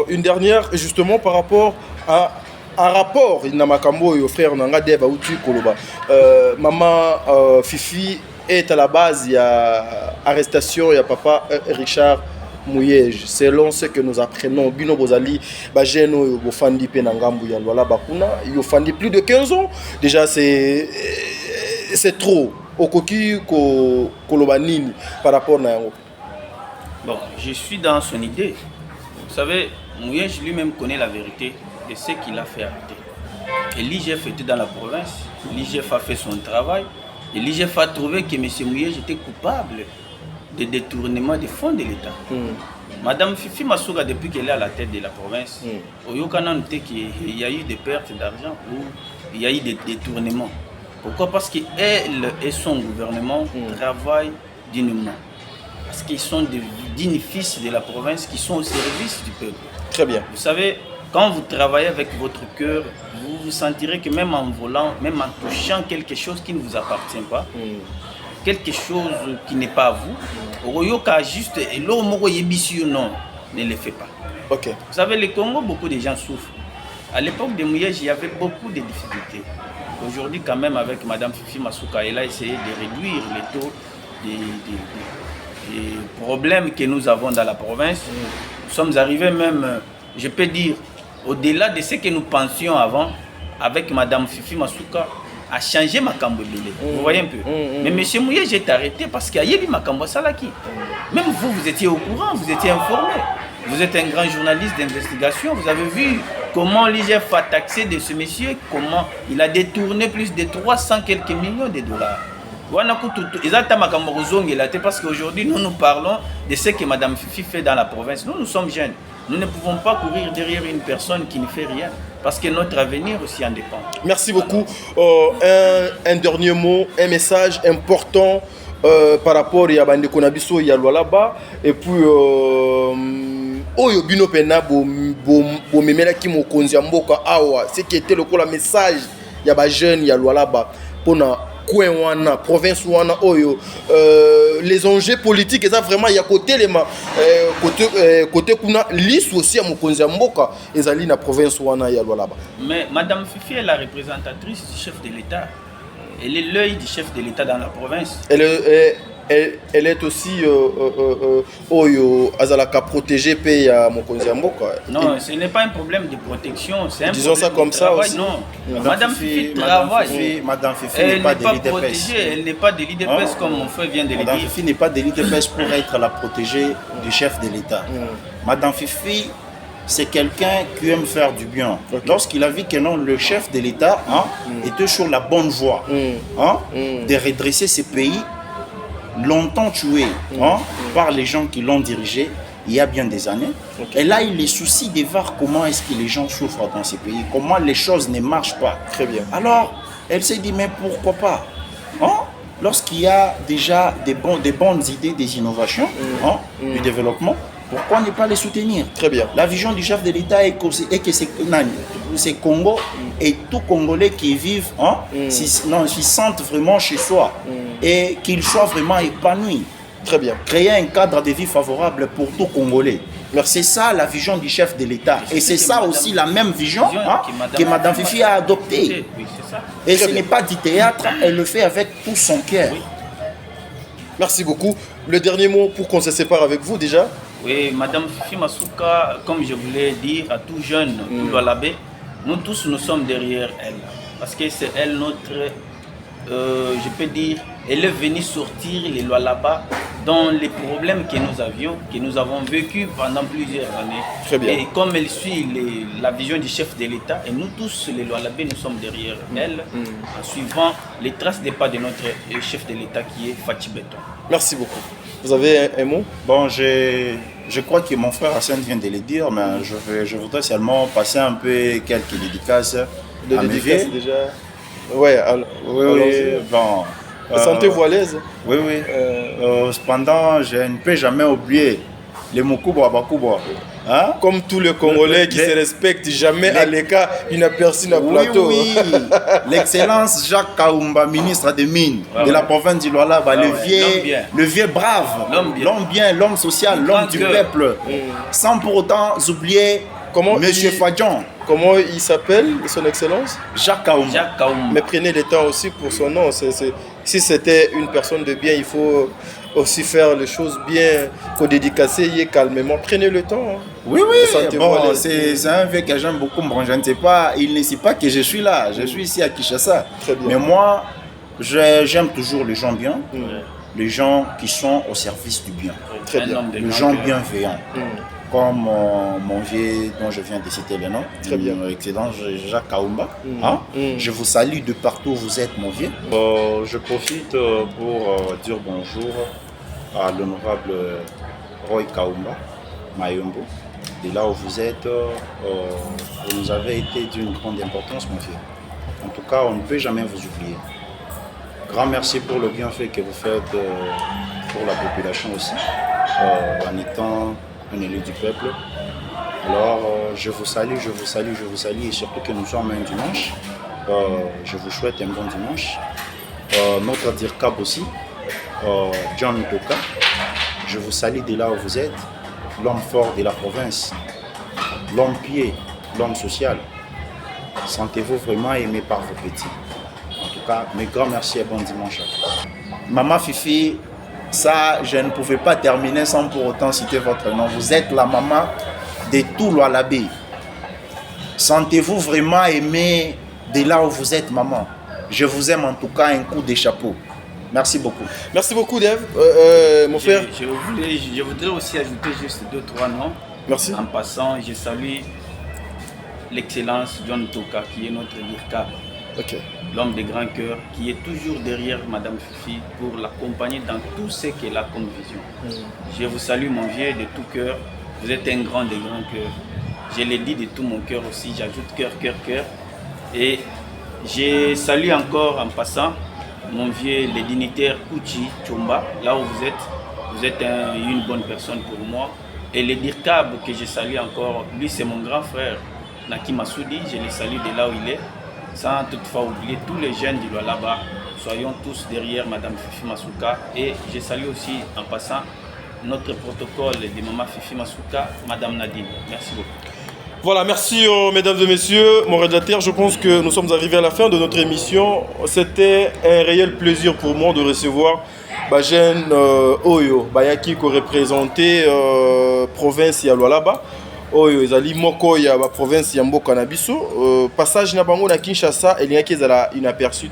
Une dernière, justement, par rapport à un rapport, il n'a pas qu'à frère Nanga Deba Outu Koloba. Maman Fifi est à la base, il y a arrestation, il y a papa Richard Mouyej. Selon ce que nous apprenons, Bino Bozali, Bajeno Bofandi Penangambu Yalwala Bakuna, il Fandi plus de 15 ans. Déjà, c'est trop. Okoki Kolobanini par rapport à Yango. Bon, je suis dans son idée. Vous savez, Mouyej lui-même connaît la vérité de ce qu'il a fait arrêter. Et l'IGF était dans la province, l'IGF a fait son travail. Et l'IGF a trouvé que M. Mouyej était coupable de détournement des fonds de l'État. Madame Fifi Mansouka, depuis qu'elle est à la tête de la province, au Yokana, noté qu'il y a eu des pertes d'argent ou il y a eu des détournements. Pourquoi? Parce qu'elle et son gouvernement travaillent dignement. Parce qu'ils sont des dignes fils de la province qui sont au service du peuple. Très bien. Vous savez, quand vous travaillez avec votre cœur, vous sentirez que même en volant, même en touchant quelque chose qui ne vous appartient pas, quelque chose qui n'est pas à vous, Royoka juste, et l'eau moko yebisi non, ne le fait pas. Ok. Vous savez, le Congo, beaucoup de gens souffrent. À l'époque de Mouyej, il y avait beaucoup de difficultés. Aujourd'hui, quand même, avec Madame Fifi Masuka, elle a essayé de réduire les taux des problèmes que nous avons dans la province. Nous sommes arrivés même, je peux dire, au-delà de ce que nous pensions avant, avec Madame Fifi Masuka, à changer Makambo Belé. Vous voyez un peu. Mais M. Mouyej est arrêté parce qu'il y a eu Makambo Salaki. Même vous, vous étiez au courant, vous étiez informé. Vous êtes un grand journaliste d'investigation. Vous avez vu comment l'IGF a taxé de ce monsieur, comment il a détourné plus de 300 quelques millions de dollars. Parce qu'aujourd'hui, nous parlons de ce que Mme Fifi fait dans la province. Nous sommes jeunes. Nous ne pouvons pas courir derrière une personne qui ne fait rien. Parce que notre avenir aussi en dépend. Merci beaucoup. Un dernier mot, un message important par rapport à Bande Konabiso, Yalualaba. Et puis, Oyo Bino Pena, Bomemela Kimo Konziamboka Awa, ce qui était le message, il y a des jeunes, Yalualaba, pour coin wana province wana oyo les enjeux politiques et ça vraiment il y a côté les côté kuna liste aussi à mokonzi mboka ezali na province wana ya Lualaba. Mais Madame Fifi est la représentatrice du chef de l'État. Elle est l'œil du chef de l'État dans la province. Elle est aussi oyo azalaka protégée pe ya mokonzi mboka. Non, ce n'est pas un problème de protection, c'est un disons problème ça comme de ça travail. aussi. Non, Madame Fifi travaille. Madame Fifi elle n'est pas n'est pas délit de pêche. protégée, elle n'est pas délit de pêche comme mon frère vient de le Madame dire. Fifi n'est pas délit de pêche pour être la protégée du chef de l'État. Madame Fifi, c'est quelqu'un qui aime faire du bien. Lorsqu'il a vu que non, le chef de l'État était sur la bonne voie de redresser ce pays, longtemps tué par les gens qui l'ont dirigé il y a bien des années. Et là, il est souci de voir comment est-ce que les gens souffrent dans ces pays, comment les choses ne marchent pas. Très bien. Alors, elle s'est dit, mais pourquoi pas lorsqu'il y a déjà des bonnes idées, des innovations, du développement, pourquoi ne pas les soutenir? Très bien. La vision du chef de l'État est que c'est Congo et tout Congolais qui vivent, s'y sentent vraiment chez soi et qu'ils soient vraiment épanouis. Très bien. Créer un cadre de vie favorable pour tout Congolais. C'est ça la vision du chef de l'État. Et c'est ça aussi la même vision que Mme Fifi a adoptée. Et ce n'est pas du théâtre, elle le fait avec tout son cœur. Merci beaucoup. Le dernier mot pour qu'on se sépare avec vous déjà. Oui, Madame Fifi Masuka, comme je voulais dire à tout jeune, tout Lualabé, nous tous nous sommes derrière elle. Parce que c'est elle notre, je peux dire, elle est venue sortir les Lualaba dans les problèmes que nous avions, que nous avons vécu pendant plusieurs années. Très bien. Et comme elle suit la vision du chef de l'État, et nous tous les Lualabé, nous sommes derrière elle, en suivant les traces des pas de notre chef de l'État qui est Fachi Beton. Merci beaucoup. Vous avez un mot? Bon, je crois que mon frère Hassan vient de le dire, mais je voudrais seulement passer un peu quelques dédicaces. De dédicaces déjà? Ouais, oui, bon. Sentez-vous à l'aise? Oui. Cependant, je ne peux jamais oublier les Moukouba Bakouba. Comme tous les Congolais qui se respectent, jamais à l'écart inaperçu dans le plateau. Oui. L'excellence Jacques Kaumba, ministre des Mines de la province du Lualaba, le vieux brave, l'homme bien, l'homme social, l'homme du peuple. Sans pour autant oublier Monsieur Fadjon. Comment il s'appelle, son excellence? Jacques Kaumba. Mais prenez le temps aussi pour son nom. Si c'était une personne de bien, il faut aussi faire les choses bien, dédicacer calmement. Prenez le temps. Oui. Bon, c'est un vieux que j'aime beaucoup. Bon, je ne sais pas, il ne sait pas que je suis là. Je suis ici à Kinshasa. Très bien. Mais moi, j'aime toujours les gens bien, les gens qui sont au service du bien. Très bien. Les gens bienveillants. Comme mon vieux dont je viens de citer le nom, très bien, excellent Jacques Kaumba. Je vous salue de partout où vous êtes, mon vieux. Je profite pour dire bonjour à l'honorable Roy Kaumba Mayombo. De là où vous êtes, vous nous avez été d'une grande importance, mon vieux. En tout cas, on ne peut jamais vous oublier. Grand merci pour le bienfait que vous faites pour la population aussi, en étant un élu du peuple. Alors, je vous salue, et surtout que nous sommes un dimanche. Je vous souhaite un bon dimanche. Notre DIRCAB aussi, John Toka. Je vous salue de là où vous êtes, l'homme fort de la province, l'homme pied, l'homme social. Sentez-vous vraiment aimé par vos petits. En tout cas, mes grands merci et bon dimanche à tous. Maman Fifi, ça, je ne pouvais pas terminer sans pour autant citer votre nom. Vous êtes la maman de tout l'Oualabé. Sentez-vous vraiment aimé de là où vous êtes, maman. Je vous aime en tout cas, un coup de chapeau. Merci beaucoup. Merci beaucoup, Dave. Mon frère. Je voudrais aussi ajouter juste 2-3 noms. Merci. En passant, je salue l'excellence John Toka, qui est notre DIRCA. Okay. L'homme de grand cœur, qui est toujours derrière Madame Fifi pour l'accompagner dans tout ce qu'elle a comme vision. Je vous salue, mon vieux, de tout cœur. Vous êtes un grand de grand cœur. Je l'ai dit de tout mon cœur aussi. J'ajoute cœur, cœur, cœur. Et je salue encore en passant mon vieux, le dignitaire Kouchi Chomba, là où vous êtes une bonne personne pour moi. Et le DIRCAB que je salue encore, lui c'est mon grand frère, Naki Massoudi, je le salue de là où il est, sans toutefois oublier tous les jeunes du là-bas. Soyons tous derrière Madame Fifi Masuka. Et je salue aussi en passant notre protocole de Maman Fifi Masuka, Madame Nadine. Merci beaucoup. Voilà, merci mesdames et messieurs, mon rédacteur. Je pense que nous sommes arrivés à la fin de notre émission. C'était un réel plaisir pour moi de recevoir Jeune Oyo, Bayaki qui représentait province ya Lualaba. Oyo ezali moko ya ba province ya Mboka na biso. Passage na bango na Kinshasa, eliaki ezala inaperçu.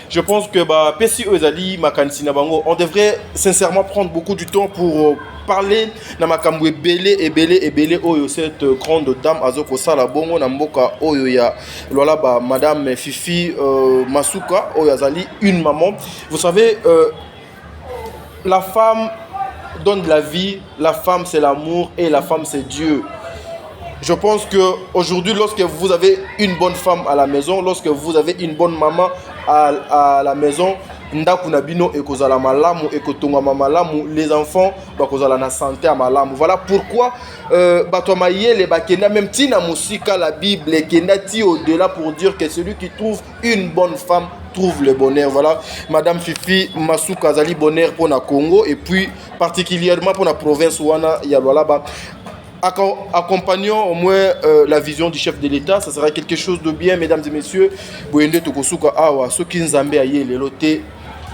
Je pense que pesi ezali makanisi na bango. On devrait sincèrement prendre beaucoup du temps pour parler na makambo ebele oyo cette grande dame azoko sala bongo na mboka oyo ya Lualaba, Madame Fifi Masuka oyo azali une maman. Vous savez, la femme donne de la vie, la femme c'est l'amour et la femme c'est Dieu. Je pense qu'aujourd'hui, lorsque vous avez une bonne femme à la maison, lorsque vous avez une bonne maman à la maison, les enfants na santé à malamu. Voilà pourquoi même tina musika la Bible est au-delà pour dire que celui qui trouve une bonne femme trouve le bonheur. Voilà, Madame Fifi Masuka zali bonheur pour la Congo et puis particulièrement pour la province wana ya Lualaba. Accompagnons au moins la vision du chef de l'État, ça sera quelque chose de bien, mesdames et messieurs.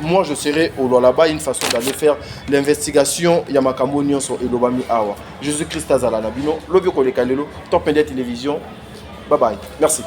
Moi, je serai au Lualaba, une façon d'aller faire l'investigation. Yamakambo Nyonso et Lobami Awa. Jésus-Christ Azala Nabino, Lobio Kolekalelo, Top Media Télévision. Bye bye. Merci.